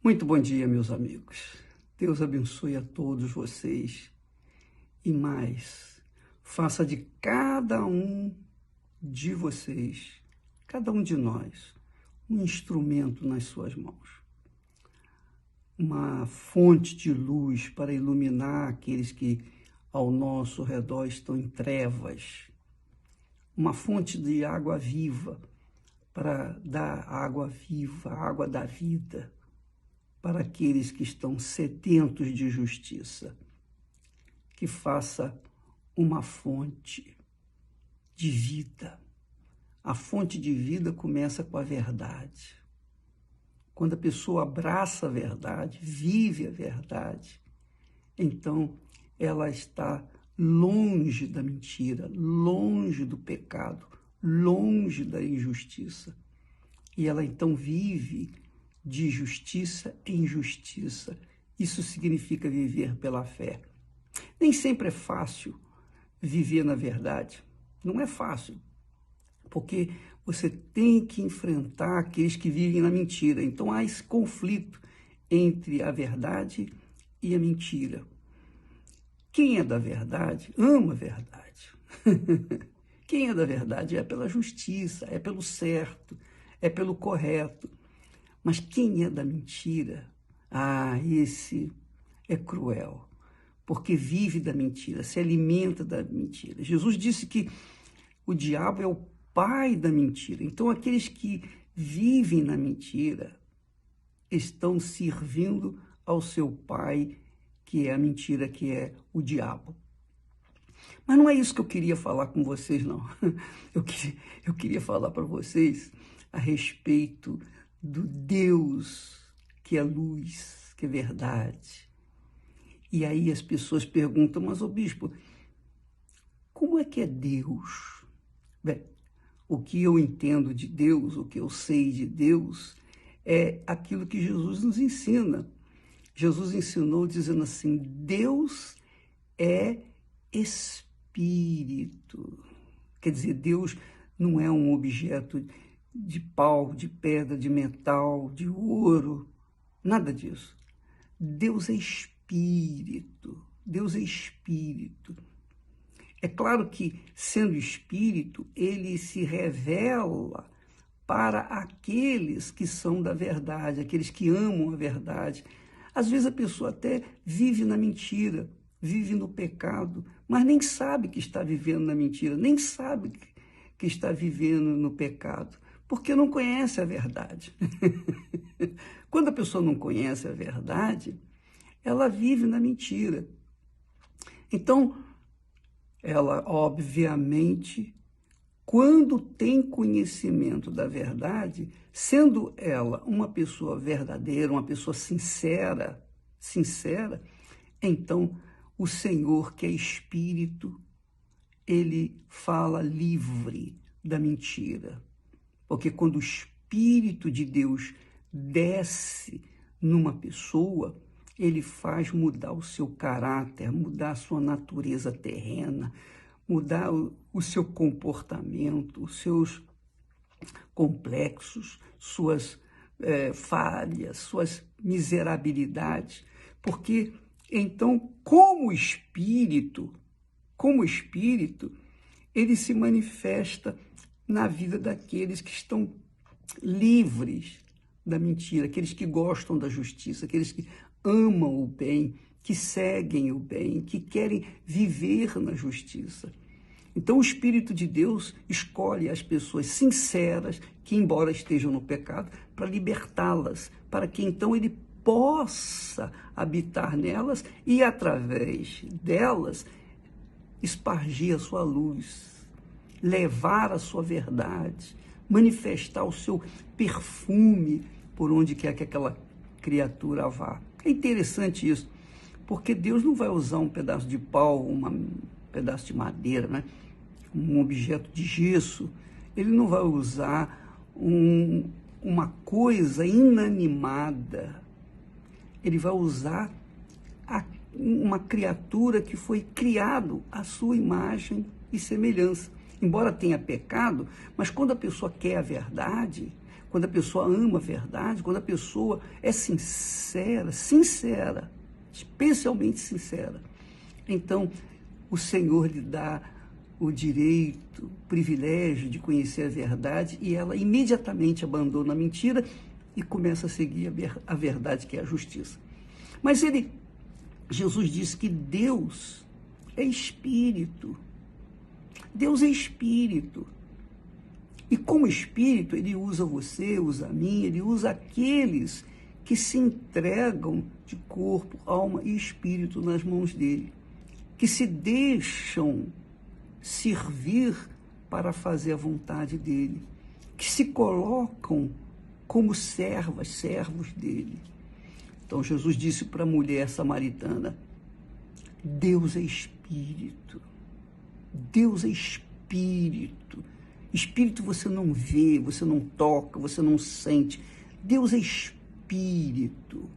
Muito bom dia, meus amigos. Deus abençoe a todos vocês e mais, faça de cada um de vocês, cada um de nós, um instrumento nas suas mãos. Uma fonte de luz para iluminar aqueles que ao nosso redor estão em trevas. Uma fonte de água viva para dar água viva, a água da vida, para aqueles que estão sedentos de justiça. Que faça uma fonte de vida. A fonte de vida começa com a verdade. Quando a pessoa abraça a verdade, vive a verdade, então ela está longe da mentira, longe do pecado, longe da injustiça. E ela então vive de justiça em justiça. Isso significa viver pela fé. Nem sempre é fácil viver na verdade. Não é fácil, porque você tem que enfrentar aqueles que vivem na mentira. Então há esse conflito entre a verdade e a mentira. Quem é da verdade ama a verdade. Quem é da verdade é pela justiça, é pelo certo, é pelo correto. Mas quem é da mentira, esse é cruel, porque vive da mentira, se alimenta da mentira. Jesus disse que o diabo é o pai da mentira. Então, aqueles que vivem na mentira estão servindo ao seu pai, que é a mentira, que é o diabo. Mas não é isso que eu queria falar com vocês, não. Eu queria falar para vocês a respeito do Deus que é luz, que é verdade. E aí as pessoas perguntam, mas, ô bispo, como é que é Deus? Bem, o que eu entendo de Deus, o que eu sei de Deus, é aquilo que Jesus nos ensina. Jesus ensinou dizendo assim, Deus é Espírito. Quer dizer, Deus não é um objeto de pau, de pedra, de metal, de ouro, nada disso. Deus é Espírito. Deus é Espírito. É claro que, sendo Espírito, ele se revela para aqueles que são da verdade, aqueles que amam a verdade. Às vezes a pessoa até vive na mentira, vive no pecado, mas nem sabe que está vivendo na mentira, nem sabe que está vivendo no pecado, porque não conhece a verdade. Quando a pessoa não conhece a verdade, ela vive na mentira. Então, ela, obviamente, quando tem conhecimento da verdade, sendo ela uma pessoa verdadeira, uma pessoa sincera, então o Senhor, que é Espírito, ele fala livre da mentira. Porque quando o Espírito de Deus desce numa pessoa, ele faz mudar o seu caráter, mudar a sua natureza terrena, mudar o seu comportamento, os seus complexos, suas falhas, suas miserabilidades. Porque, então, como Espírito, ele se manifesta na vida daqueles que estão livres da mentira, aqueles que gostam da justiça, aqueles que amam o bem, que seguem o bem, que querem viver na justiça. Então o Espírito de Deus escolhe as pessoas sinceras, que embora estejam no pecado, para libertá-las, para que então ele possa habitar nelas e através delas espargir a sua luz, levar a sua verdade, manifestar o seu perfume por onde quer que aquela criatura vá. É interessante isso, porque Deus não vai usar um pedaço de pau, um pedaço de madeira, né? Um objeto de gesso. Ele não vai usar uma coisa inanimada. Ele vai usar uma criatura que foi criado à sua imagem e semelhança. Embora tenha pecado, mas quando a pessoa quer a verdade, quando a pessoa ama a verdade, quando a pessoa é sincera, especialmente sincera, então o Senhor lhe dá o direito, o privilégio de conhecer a verdade, e ela imediatamente abandona a mentira e começa a seguir a verdade, que é a justiça. Mas Jesus disse que Deus é espírito. Deus é espírito. E como espírito, ele usa você, usa a mim, ele usa aqueles que se entregam de corpo, alma e espírito nas mãos dele, que se deixam servir para fazer a vontade dele, que se colocam como servos dele. Então Jesus disse para a mulher samaritana: Deus é espírito. Deus é espírito. Espírito você não vê, você não toca, você não sente. Deus é espírito.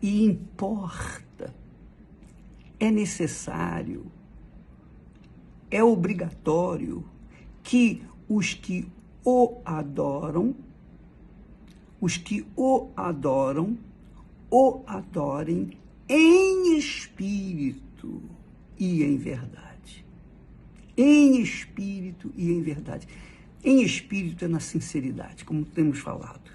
E importa, é necessário, é obrigatório que os que o adorem em espírito e em verdade. Em espírito e em verdade. Em espírito é na sinceridade, como temos falado.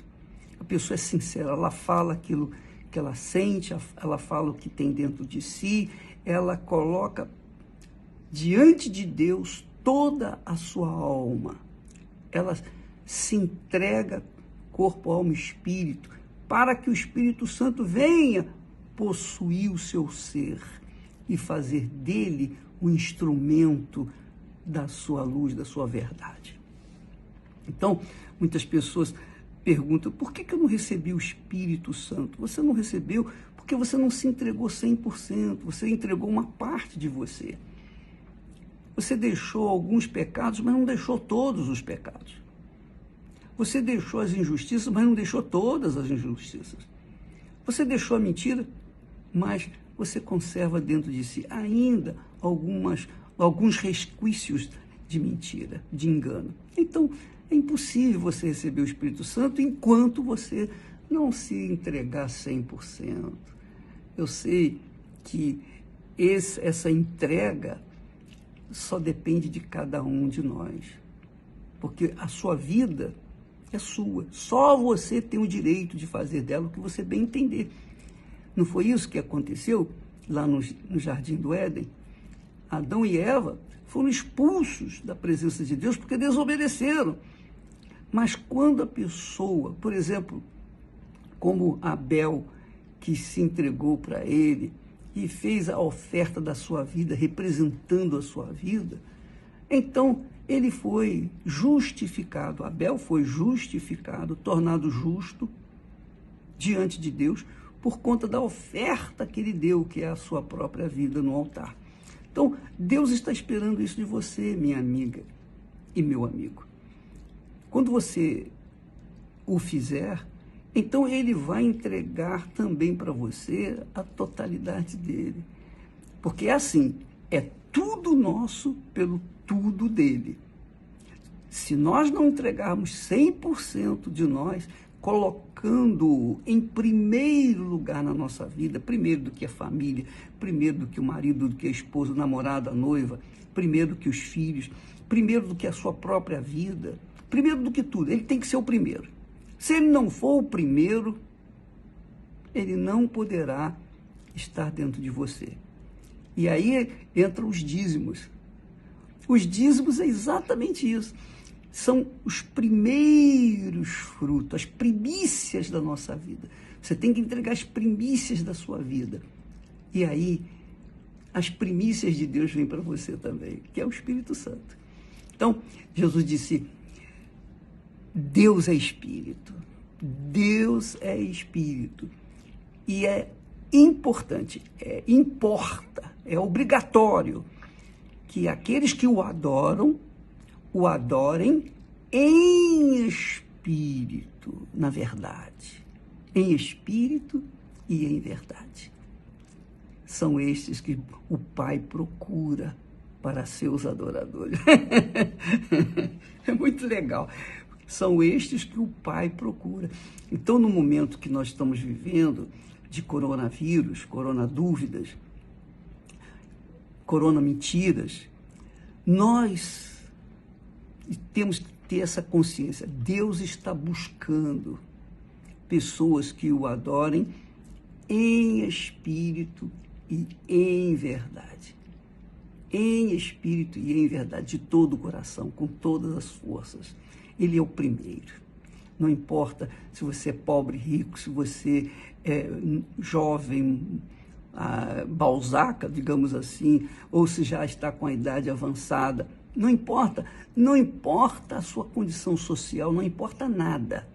A pessoa é sincera, ela fala aquilo que ela sente, ela fala o que tem dentro de si, ela coloca diante de Deus toda a sua alma. Ela se entrega corpo, alma e espírito, para que o Espírito Santo venha possuir o seu ser e fazer dele um instrumento da sua luz, da sua verdade. Então, muitas pessoas perguntam: por que eu não recebi o Espírito Santo? Você não recebeu porque você não se entregou 100%, você entregou uma parte de você. Você deixou alguns pecados, mas não deixou todos os pecados. Você deixou as injustiças, mas não deixou todas as injustiças. Você deixou a mentira, mas você conserva dentro de si ainda alguns resquícios de mentira, de engano. Então, é impossível você receber o Espírito Santo enquanto você não se entregar 100%. Eu sei que essa entrega só depende de cada um de nós, porque a sua vida é sua. Só você tem o direito de fazer dela o que você bem entender. Não foi isso que aconteceu lá no Jardim do Éden? Adão e Eva foram expulsos da presença de Deus porque desobedeceram. Mas quando a pessoa, por exemplo, como Abel, que se entregou para ele e fez a oferta da sua vida, representando a sua vida, então ele foi justificado. Abel foi justificado, tornado justo diante de Deus por conta da oferta que ele deu, que é a sua própria vida no altar. Então, Deus está esperando isso de você, minha amiga e meu amigo. Quando você o fizer, então ele vai entregar também para você a totalidade dele. Porque é assim, é tudo nosso pelo tudo dele. Se nós não entregarmos 100% de nós, colocando-o em primeiro lugar na nossa vida, primeiro do que a família, primeiro do que o marido, do que a esposa, o namorado, a noiva, primeiro do que os filhos, primeiro do que a sua própria vida, primeiro do que tudo, ele tem que ser o primeiro. Se ele não for o primeiro, ele não poderá estar dentro de você. E aí entram os dízimos. Os dízimos é exatamente isso. São os primeiros frutos, as primícias da nossa vida. Você tem que entregar as primícias da sua vida. E aí, as primícias de Deus vêm para você também, que é o Espírito Santo. Então, Jesus disse: Deus é Espírito. Deus é Espírito. E é importante, importa, é obrigatório que aqueles que o adorem em espírito, na verdade. Em espírito e em verdade. São estes que o Pai procura para seus adoradores. É muito legal. são estes que o Pai procura. Então, no momento que nós estamos vivendo de coronavírus, coronadúvidas, coronamentiras, nós temos que ter essa consciência. Deus está buscando pessoas que o adorem em espírito e em verdade. Em espírito e em verdade, de todo o coração, com todas as forças. Ele é o primeiro. Não importa se você é pobre, rico, se você é jovem, balzaca, digamos assim, ou se já está com a idade avançada. Não importa a sua condição social, não importa nada.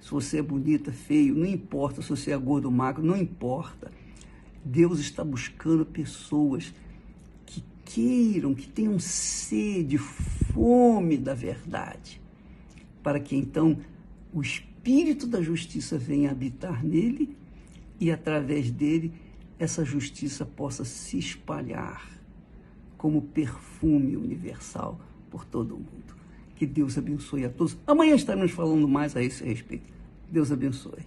Se você é bonita, feio, não importa, se você é gordo ou magro, não importa. Deus está buscando pessoas que queiram, que tenham sede, fome da verdade, para que então o Espírito da Justiça venha habitar nele e através dele essa justiça possa se espalhar como perfume universal por todo o mundo. Que Deus abençoe a todos. Amanhã estaremos falando mais a esse respeito. Deus abençoe.